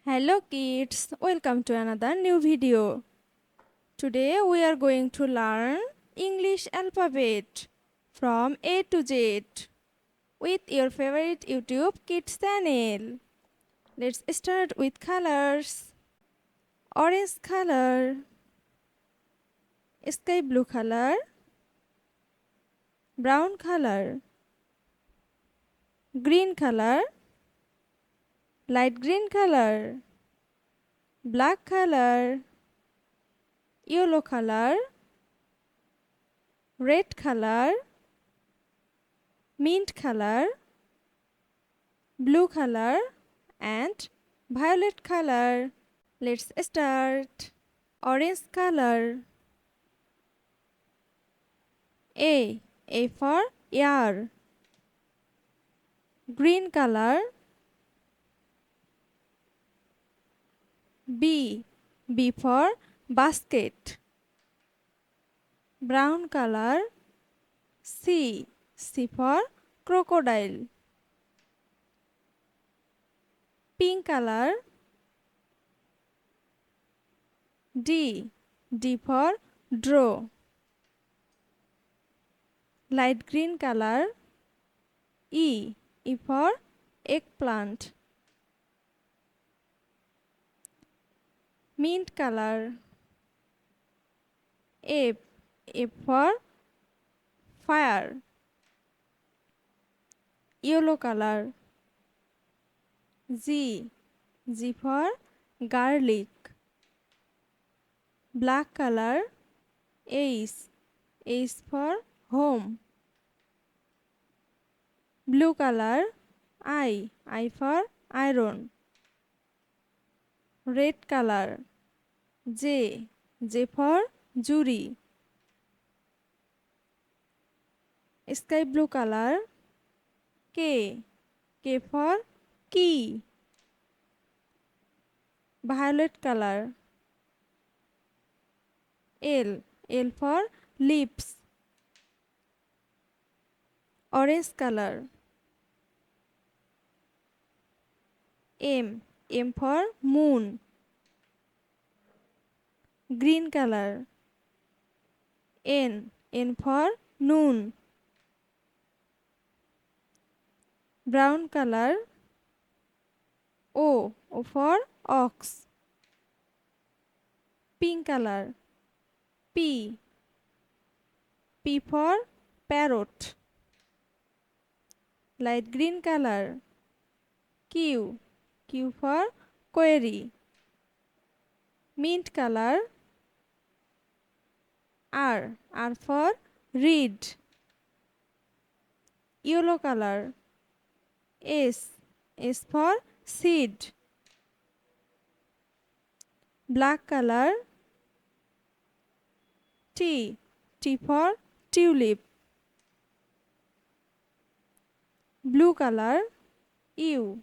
Hello kids, welcome to another new video. Today we are going to learn English alphabet from A to Z with your favorite YouTube Kids channel. Let's start with colors. Orange color, sky blue color, brown color, green color, light green color, black color, yellow color, red color, mint color, blue color and violet color. Let's start. Orange color. A for air. Green color. B for basket. Brown color. C for crocodile. Pink color. D for draw. Light green color. E for eggplant. Mint color. F for fire. Yellow color. G for garlic. Black color. H for home. Blue color. I for iron. Red color. J for jury. Sky blue color. K for key. Violet color. L for lips. Orange color. M for moon. Green color. N for noon. Brown color. O for ox. Pink color. P for parrot. Light green color. Q for query. Mint color. R for read. Yellow color. S for seed. Black color. T for tulip. Blue color. U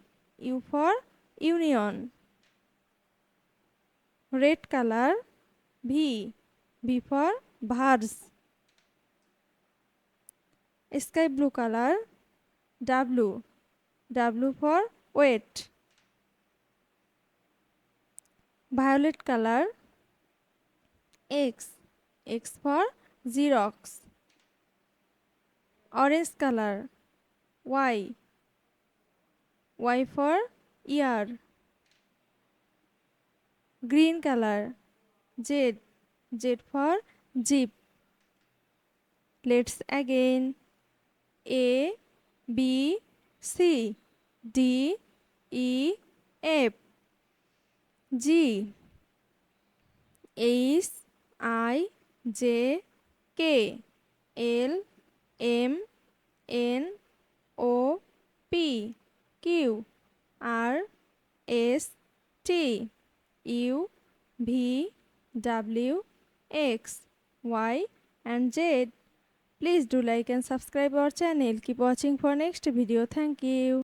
for union. Red color. V for vase. Sky blue color. W for wet. Violet color. X for Xerox. Orange color. Y for ear. Green color. Z for jeep. Let's again. A B C D E F G H I J K L M N O P Q R S T U V W X Y and Z. Please do like and subscribe our channel. Keep watching for next video. Thank you.